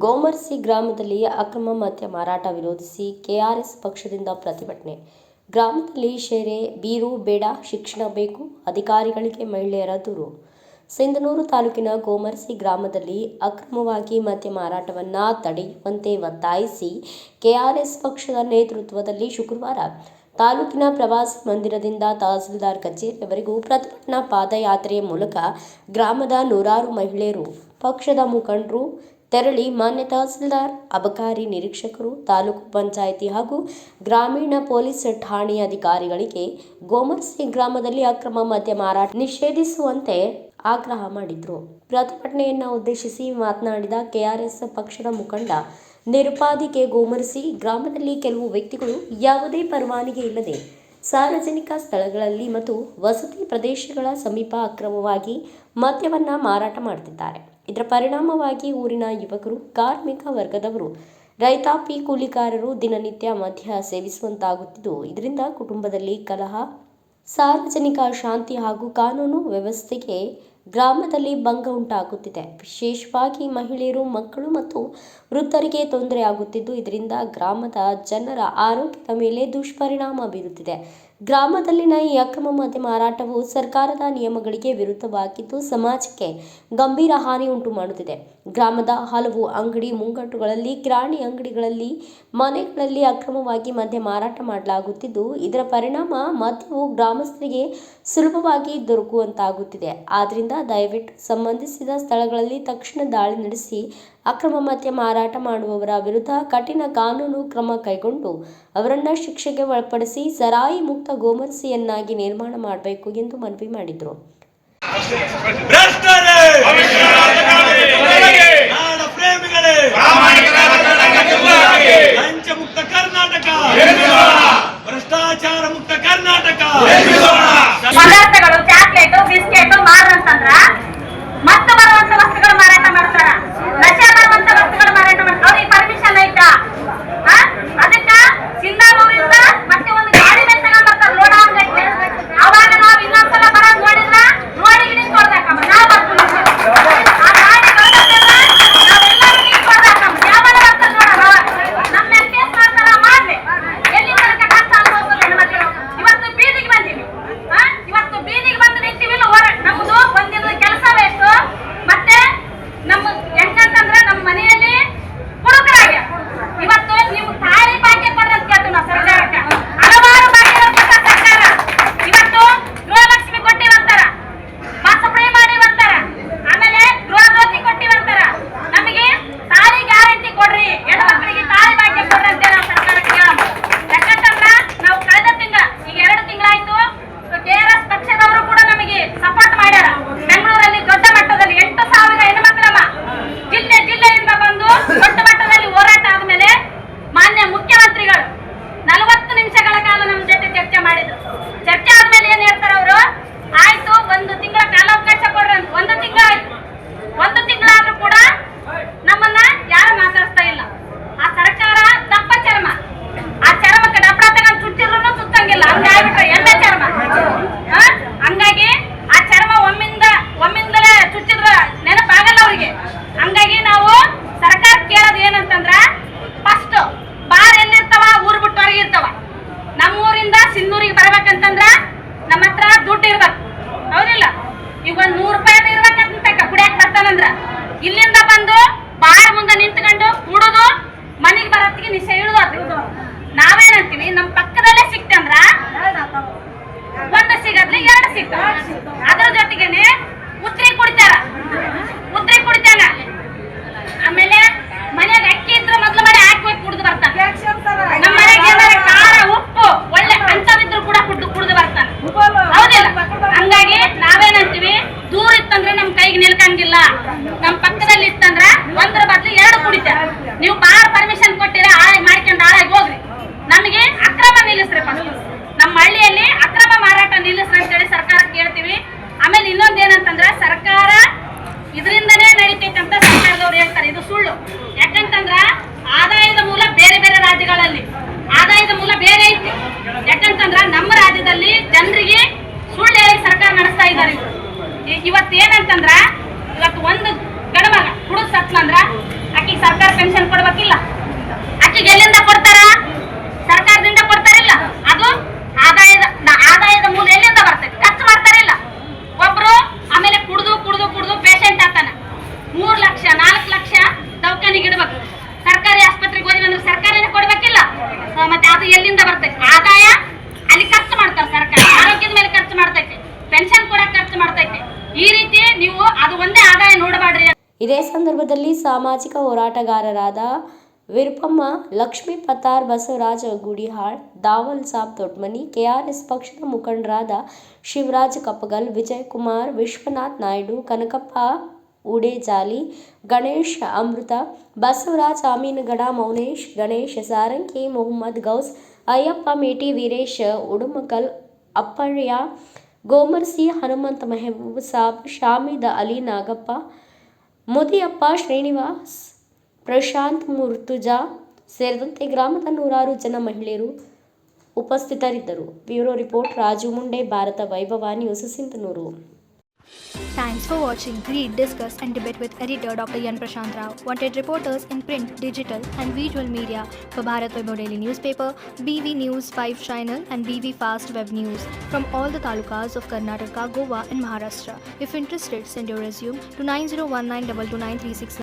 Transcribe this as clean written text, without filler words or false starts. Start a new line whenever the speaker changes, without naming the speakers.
ಗೋಮರ್ಸಿ ಗ್ರಾಮದಲ್ಲಿ ಅಕ್ರಮ ಮದ್ಯ ಮಾರಾಟ ವಿರೋಧಿಸಿ ಕೆಆರ್ಎಸ್ ಪಕ್ಷದಿಂದ ಪ್ರತಿಭಟನೆ. ಗ್ರಾಮದಲ್ಲಿ ಶೇರೆ ಬೀರು ಬೇಡ, ಶಿಕ್ಷಣ ಬೇಕು, ಅಧಿಕಾರಿಗಳಿಗೆ ಮಹಿಳೆಯರ ದೂರು. ಸಿಂಧನೂರು ತಾಲೂಕಿನ ಗೋಮರ್ಸಿ ಗ್ರಾಮದಲ್ಲಿ ಅಕ್ರಮವಾಗಿ ಮದ್ಯ ಮಾರಾಟವನ್ನು ತಡೆಯುವಂತೆ ಒತ್ತಾಯಿಸಿ ಕೆಆರ್ಎಸ್ ಪಕ್ಷದ ನೇತೃತ್ವದಲ್ಲಿ ಶುಕ್ರವಾರ ತಾಲೂಕಿನ ಪ್ರವಾಸಿ ಮಂದಿರದಿಂದ ತಹಸೀಲ್ದಾರ್ ಕಚೇರಿಯವರೆಗೂ ಪ್ರತಿಭಟನಾ ಪಾದಯಾತ್ರೆಯ ಮೂಲಕ ಗ್ರಾಮದ ನೂರಾರು ಮಹಿಳೆಯರು, ಪಕ್ಷದ ಮುಖಂಡರು ತೆರಳಿ ಮಾನ್ಯ ತಹಸೀಲ್ದಾರ್, ಅಬಕಾರಿ ನಿರೀಕ್ಷಕರು, ತಾಲೂಕು ಪಂಚಾಯಿತಿ ಹಾಗೂ ಗ್ರಾಮೀಣ ಪೊಲೀಸ್ ಠಾಣೆಯ ಅಧಿಕಾರಿಗಳಿಗೆ ಗೋಮರ್ಸಿ ಗ್ರಾಮದಲ್ಲಿ ಅಕ್ರಮ ಮದ್ಯ ಮಾರಾಟ ನಿಷೇಧಿಸುವಂತೆ ಆಗ್ರಹ ಮಾಡಿದರು. ಪ್ರತಿಭಟನೆಯನ್ನು ಉದ್ದೇಶಿಸಿ ಮಾತನಾಡಿದ ಕೆಆರ್ಎಸ್ ಪಕ್ಷದ ಮುಖಂಡ ನಿರುಪಾಧಿಕೆ, ಗೋಮರ್ಸಿ ಗ್ರಾಮದಲ್ಲಿ ಕೆಲವು ವ್ಯಕ್ತಿಗಳು ಯಾವುದೇ ಪರವಾನಗಿ ಇಲ್ಲದೆ ಸಾರ್ವಜನಿಕ ಸ್ಥಳಗಳಲ್ಲಿ ಮತ್ತು ವಸತಿ ಪ್ರದೇಶಗಳ ಸಮೀಪ ಅಕ್ರಮವಾಗಿ ಮದ್ಯವನ್ನು ಮಾರಾಟ ಮಾಡುತ್ತಿದ್ದಾರೆ. ಇದರ ಪರಿಣಾಮವಾಗಿ ಊರಿನ ಯುವಕರು, ಕಾರ್ಮಿಕ ವರ್ಗದವರು, ರೈತಾಪಿ ಕೂಲಿಕಾರರು ದಿನನಿತ್ಯ ಮದ್ಯ ಸೇವಿಸುವಂತಾಗುತ್ತಿದ್ದು, ಇದರಿಂದ ಕುಟುಂಬದಲ್ಲಿ ಕಲಹ, ಸಾರ್ವಜನಿಕ ಶಾಂತಿ ಹಾಗೂ ಕಾನೂನು ವ್ಯವಸ್ಥೆಗೆ ಗ್ರಾಮದಲ್ಲಿ ಭಂಗ ಉಂಟಾಗುತ್ತಿದೆ. ವಿಶೇಷವಾಗಿ ಮಹಿಳೆಯರು, ಮಕ್ಕಳು ಮತ್ತು ವೃದ್ಧರಿಗೆ ತೊಂದರೆ ಆಗುತ್ತಿದ್ದು, ಇದರಿಂದ ಗ್ರಾಮದ ಜನರ ಆರೋಗ್ಯದ ಮೇಲೆ ದುಷ್ಪರಿಣಾಮ ಬೀರುತ್ತಿದೆ. ಗ್ರಾಮದಲ್ಲಿನ ಈ ಅಕ್ರಮ ಮದ್ಯ ಮಾರಾಟವು ಸರ್ಕಾರದ ನಿಯಮಗಳಿಗೆ ವಿರುದ್ಧವಾಗಿದ್ದು, ಸಮಾಜಕ್ಕೆ ಗಂಭೀರ ಹಾನಿ ಉಂಟು ಮಾಡುತ್ತಿದೆ. ಗ್ರಾಮದ ಹಲವು ಅಂಗಡಿ ಮುಂಗಟ್ಟುಗಳಲ್ಲಿ, ಕಿರಾಣಿ ಅಂಗಡಿಗಳಲ್ಲಿ, ಮನೆಗಳಲ್ಲಿ ಅಕ್ರಮವಾಗಿ ಮದ್ಯ ಮಾರಾಟ ಮಾಡಲಾಗುತ್ತಿದ್ದು, ಇದರ ಪರಿಣಾಮ ಮದ್ಯವು ಗ್ರಾಮಸ್ಥರಿಗೆ ಸುಲಭವಾಗಿ ದೊರಕುವಂತಾಗುತ್ತಿದೆ. ಆದ್ದರಿಂದ ದಯವಿಟ್ಟು ಸಂಬಂಧಿಸಿದ ಸ್ಥಳಗಳಲ್ಲಿ ತಕ್ಷಣ ದಾಳಿ ನಡೆಸಿ ಅಕ್ರಮ ಮದ್ಯ ಮಾರಾಟ ಮಾಡುವವರ ವಿರುದ್ಧ ಕಠಿಣ ಕಾನೂನು ಕ್ರಮ ಕೈಗೊಂಡು ಅವರನ್ನು ಶಿಕ್ಷೆಗೆ ಒಳಪಡಿಸಿ ಸರಾಯಿ ಮುಕ್ತ ಗೋಮರ್ಸಿಯನ್ನಾಗಿ ನಿರ್ಮಾಣ ಮಾಡಬೇಕು ಎಂದು ಮನವಿ ಮಾಡಿದರು.
ಭ್ರಷ್ಟಾಚಾರ ಮುಕ್ತ ಕರ್ನಾಟಕ.
ಪದಾರ್ಥಗಳು, ಚಾಕ್ಲೇಟು, ಬಿಸ್ಕೆಟ್ ಮಾರಂತಂದ್ರ ಮತ್ತೆ ಬರುವಂತ ವಸ್ತುಗಳು ಮಾರಾಟ ಮಾಡ್ತಾರ. ನಶೆ ಬರುವಂತ ವಸ್ತುಗಳು ಮಾರಾಟ ಮಾಡ್ತಾರ. ಅವ್ರಿಗೆ ಪರ್ಮಿಷನ್ ಐತಾ? ಅದಕ್ಕ ಸಿಂಧಾನೂರಿಂದ ಮತ್ತೆ ಒಂದು ಗಾಡಿ ಮೇಲೆ ತಗೊಂಡ್ಬರ್ತಾರ ಲೋಡ ಅಂಗಕ್ಕೆ. ಅವಾಗ ನಾವ್ ಇನ್ನೊಂದ್ಸಲ ಬರೋದ್ ನೋಡಿದ್ರ ರೋಡಿಗೆ ನಿಂತು ಹೊಡ್ದಾಕಮ್ಮ. ನಾವ್ ಬರ್ತೀವಿ ಆ ಗಾಡಿ ಬಂದಲ್ಲ, ನಾವೆಲ್ಲರೂ ನಿಂತು ಹೊಡ್ದಾಕಮ್ಮ. ಯಾವಾಗ ಬರ್ತಾರ ನೋಡ, ನಮ್ಮ ಕೇಸ್ ಮಾಡ್ತಾರ ಮಾಡ್ಲಿ. ಎಲ್ಲಿ ತನಕ ಕಷ್ಟ ಅನ್ಭವಿಸೋದು ಹೆಣ್ಮಕ್ಳು. ಇವತ್ತು ಬೀದಿಗೆ ಬಂದೀವಿ. ಇವತ್ತು ಬೀದಿಗೆ ಬಂದು ನಿಂತೀವಿ. ನಮ್ದು ಒಂದಿನ ಕೆಲಸವೇ ಎಷ್ಟು. ಮತ್ತೆ ನಮ್ಮ ಹೆಂಗಂತಂದ್ರೆ ನಮ್ಮ ಮನೆಯಲ್ಲಿ ಹುಡುಗರಾಗ್ಯ ಇವತ್ತು ನೀವು ತಾಳಿ ಭಾಗ್ಯ ಕೊಡ್ರಿ ಅಂತ ಕೇಳ್ತೀವಿ ನಾವು ಸರ್ಕಾರಕ್ಕೆ. ಹಲವಾರು ಭಾಗ್ಯಗಳು ಕೊಟ್ಟ ಸರ್ಕಾರ. ಇವತ್ತು ಗೃಹಲಕ್ಷ್ಮಿ ಕೊಟ್ಟಿವಂತಾರ, ಮಾಸಪಡಿ ಮಾಡಿವಂತಾರ, ಆಮೇಲೆ ಗೃಹಜ್ಯೋತಿ ಕೊಟ್ಟಿವಂತಾರ. ನಮಗೆ ತಾಳಿ ಗ್ಯಾರಂಟಿ ಕೊಡ್ರಿ, ಹೆಣ್ಮಕ್ಳಿಗೆ ತಾಳಿ ಭಾಗ್ಯ ಕೊಡ್ರಿ ಅಂತ ನಾವು ಸರ್ಕಾರಕ್ಕೆ ಹೇಳೋದು. ಯಾಕಂತಂದ್ರ ನಾವು ಕಳೆದ ತಿಂಗಳ, ಈಗ 2 ತಿಂಗಳಾಯ್ತು, ಕೆಆರ್ಎಸ್ ಪಕ್ಷದವರು ಕೂಡ ನಮಗೆ ಸಪೋರ್ಟ್ ಮಾಡ್ಯಾರ. ಬೆಂಗಳೂರಲ್ಲಿ ದೊಡ್ಡ ಮಟ್ಟದಲ್ಲಿ 8,000 ಹೆಣ್ಮಕ್ಳಮ್ಮ ಜಿಲ್ಲೆಯಿಂದ ಬಂದು ದೊಡ್ಡ ಮಟ್ಟದಲ್ಲಿ ಹೋರಾಟ ಆದ್ಮೇಲೆ ಮಾನ್ಯ ಮುಖ್ಯಮಂತ್ರಿಗಳು 40 ನಿಮಿಷಗಳ ಕಾಲ ನಮ್ಮ ಜೊತೆ ಚರ್ಚೆ ಮಾಡಿದ್ರು. ಚರ್ಚೆ ಆದ್ಮೇಲೆ ಏನ್ ಹೇಳ್ತಾರ ಅವರು, ಆಯ್ತು 1 ತಿಂಗಳ ಕಾಲಾವಕಾಶ ಕೊಡ್ರಿ ಅಂತ. 1 ತಿಂಗಳಾಯ್ತು. 1 ತಿಂಗಳಾದ್ರೂ ಕೂಡ ನಮ್ಮನ್ನ ಯಾರು ಮಾತಾಡ್ತಾ ಇಲ್ಲ. ಆ ಸರ್ಕಾರ ದಪ್ಪ ಚರ್ಮ, ಆ ಚರ್ಮಕ್ಕೆ ಡಬ್ರ ತಗೊಂಡು ಚುಚ್ಚಿದ್ರು ಸುತ್ತಂಗಿಲ್ಲ, ಹಂಗೆ ಆಗ್ಬಿಟ್ರೆ ಎಣ್ಣೆ ಚರ್ಮ. ಹಂಗಾಗಿ ಆ ಚರ್ಮ ಒಮ್ಮಿಂದಲೇ ಚುಚ್ಚಿದ್ರ ನೆನಪಾಗಲ್ಲ ಅವ್ರಿಗೆ. ಹಂಗಾಗಿ ನಾವು ಸರ್ಕಾರ ಕೇಳೋದು ಏನಂತಂದ್ರ, ಫಸ್ಟ್ ಬಾರ್ ಎಲ್ಲಿರ್ತಾವ, ಊರ್ ಬಿಟ್ಟು ಹೊರಗೆ ಇರ್ತಾವ. ನಮ್ಮೂರಿಂದ ಸಿಂಧೂರಿಗೆ ಬರ್ಬೇಕಂತಂದ್ರ ನಮ್ಮ ಹತ್ರ ದುಡ್ಡು ಇರ್ಬೇಕು, ಹೌದಿಲ್ಲ? ಈಗ 100 ರೂಪಾಯಿ ಇರ್ಬೇಕಂತ ಕುಡಿಯಕ್ ಬರ್ತಾನಂದ್ರ ಇಲ್ಲಿಂದ ಬಂದು ಬಾರ್ ಮುಂದೆ ನಿಂತ್ಕೊಂಡು ಕುಡುದು ಮನೆಗೆ ಬರೋತ್ತಿಗೆ ನಿಶ್ಚಯ ಇಳುದು. ನಾವೇನಂತೀವಿ, ನಮ್ ಪಕ್ಕದಲ್ಲೇ ಸಿಕ್ತಂದ್ರ 1 ಸಿಗದ್ಲಿ 2 ಸಿಗ್ತಾವ. ಅದ್ರ ಜೊತೆಗೇನೆ ಉತ್ರಿ ಕುಡಿತಾರ, ಆಮೇಲೆ ಮನೆಯಾಗ ಅಕ್ಕಿ ಇದ್ರೆ ಮೊದ್ಲು ಮನೆ ಹಾಕಿ ಕುಡ್ದು ಬರ್ತಾನೆ. ನಮ್ಮ ಮನೆಗೆ ಏನಾರ ಖಾರ, ಉಪ್ಪು ಒಳ್ಳೆ ಅಂಥವಿದ್ರು ಕೂಡ ಕುಡ್ದು ಬರ್ತಾನೆ, ಹೌದಿಲ್ಲ? ಹಂಗಾಗಿ ನಾವೇನಂತೀವಿ, ದೂರ ಇತ್ತಂದ್ರೆ ನಮ್ ಕೈಗೆ ನಿಲ್ಕಂಗಿಲ್ಲ. ನಮ್ ಪಕ್ಕದಲ್ಲಿ ಇತ್ತಂದ್ರ 1ರ ಬದ್ಲು 2 ಕುಡಿತಾರ. ನೀವು ಬಾರ್ ಪರ್ಮಿಷನ್ ಕೊಟ್ಟಿರ, ಮಾಡ್ಕೊಂಡು ಹಾಳಾಗಿ ಹೋಗ್ರಿ. ನಮಗೆ ಅಕ್ರಮ ನಿಲ್ಲಿಸ್ರಿ. ನಮ್ಮ ಹಳ್ಳಿಯಲ್ಲಿ ಅಕ್ರಮ ಮಾರಾಟ ನಿಲ್ಲಿಸ್ರಿ ಅಂತೇಳಿ ಸರ್ಕಾರ ಕೇಳ್ತೀವಿ. ಆಮೇಲೆ ಇನ್ನೊಂದೇನಂತಂದ್ರೆ, ಸರ್ಕಾರ ಇದರಿಂದನೇ ನಡೀತೈತೆ ಅಂತ ಸರ್ಕಾರದವ್ರು ಹೇಳ್ತಾರೆ. ಇದು ಸುಳ್ಳು. ಯಾಕಂತಂದ್ರ ಆದಾಯದ ಮೂಲ ಬೇರೆ ಬೇರೆ ರಾಜ್ಯಗಳಲ್ಲಿ ಆದಾಯದ ಮೂಲ ಬೇರೆ ಐತಿ. ಯಾಕಂತಂದ್ರ ನಮ್ಮ ರಾಜ್ಯದಲ್ಲಿ ಜನರಿಗೆ ಸುಳ್ಳು ಹೇಳಿ ಸರ್ಕಾರ ನಡೆಸ್ತಾ ಇದ್ದಾರೆ. ಇವತ್ತು ಏನಂತಂದ್ರ, ಇವತ್ತು ಒಂದು ಗಂಡ ಮಗ ಹುಡುಗ ಸತ್ಲಂದ್ರ ಆಕಿ ಆಕಿಗೆ ಸರ್ಕಾರ ಪೆನ್ಷನ್ ಕೊಡ್ಬೇಕಿಲ್ಲ? ಆಕಿಗೆ ಎಲ್ಲಿಂದ ಕೊಡ್ತಾರ? ಸರ್ಕಾರದಿಂದ ಕೊಡ್ತಾರಿಲ್ಲ. ಅದು ಆದಾಯದ ಮೂಲ ಎಲ್ಲಿಂದ ಬರ್ತೈತಿ? ಖರ್ಚು ಮಾಡ್ತಾರಿಲ್ಲ. ಒಬ್ರು ಆಮೇಲೆ ಕುಡ್ದು ಪೇಷಂಟ್ ಆಗ್ತಾನ. 3 ಲಕ್ಷ 4 ಲಕ್ಷ ದವಾಖಾನಿಗೆ ಇಡ್ಬೇಕು. ಸರ್ಕಾರಿ ಆಸ್ಪತ್ರೆಗೆ ಹೋದ್ವಿ ಅಂದ್ರೆ ಸರ್ಕಾರನೇ ಕೊಡ್ಬೇಕಿಲ್ಲ. ಮತ್ತೆ ಅದು ಎಲ್ಲಿಂದ ಬರ್ತೈತಿ? ಆದಾಯ ಅಲ್ಲಿ ಖರ್ಚು ಮಾಡ್ತಾರೆ ಸರ್ಕಾರ. ಆರೋಗ್ಯದ ಮೇಲೆ ಖರ್ಚು ಮಾಡ್ತೈತಿ, ಪೆನ್ಷನ್ ಕೂಡ ಖರ್ಚು ಮಾಡ್ತೈತಿ. ಈ ರೀತಿ ನೀವು ಅದು ಒಂದೇ ಆದಾಯ ನೋಡಬೇಡ್ರಿ.
ಇದೇ ಸಂದರ್ಭದಲ್ಲಿ ಸಾಮಾಜಿಕ ಹೋರಾಟಗಾರರಾದ ವಿರುಪಮ್ಮ, ಲಕ್ಷ್ಮೀ ಪತ್ತಾರ್, ಬಸವರಾಜ ಗುಡಿಹಾಳ್, ದಾವಲ್ ಸಾಬ್ ದೊಡ್ಮನಿ, ಕೆಆರ್ಎಸ್ ಪಕ್ಷದ ಮುಖಂಡರಾದ ಶಿವರಾಜ್ ಕಪ್ಪಗಲ್, ವಿಜಯಕುಮಾರ್, ವಿಶ್ವನಾಥ್ ನಾಯ್ಡು, ಕನಕಪ್ಪ ಉಡೇಜಾಲಿ, ಗಣೇಶ್ ಅಮೃತ, ಬಸವರಾಜ್ ಅಮೀನಗಡ, ಮೌನೇಶ್, ಗಣೇಶ್ ಸಾರಂಕಿ, ಮೊಹಮ್ಮದ್ ಗೌಸ್, ಅಯ್ಯಪ್ಪ ಮೇಟಿ, ವೀರೇಶ್ ಉಡುಮಕಲ್, ಅಪ್ಪಯ್ಯ ಗೋಮರ್ಸಿ, ಹನುಮಂತ, ಮೆಹಬೂಬ್ ಸಾಬ್, ಶಾಮಿದ್ ಅಲಿ, ನಾಗಪ್ಪ, ಮುದಿಯಪ್ಪ, ಶ್ರೀನಿವಾಸ್, ಪ್ರಶಾಂತ್, ಮುರ್ತುಜಾ ಸೇರಿದಂತೆ ಗ್ರಾಮದ ನೂರಾರು ಜನ ಮಹಿಳೆಯರು ಉಪಸ್ಥಿತರಿದ್ದರು. ಬ್ಯೂರೋ ರಿಪೋರ್ಟ್ ರಾಜು ಮುಂಡೆ, ಭಾರತ ವೈಭವ news, Sindhanur.
Thanks for watching. Read, discuss and debate with editor Dr. Yan Prashant Rao. Wanted reporters in print, digital and visual media for Bharat Vaibhav Daily Newspaper, BV News 5 Channel and BV Fast Web News from all the talukas of Karnataka, Goa and Maharashtra. If interested, send your resume to 9019229369.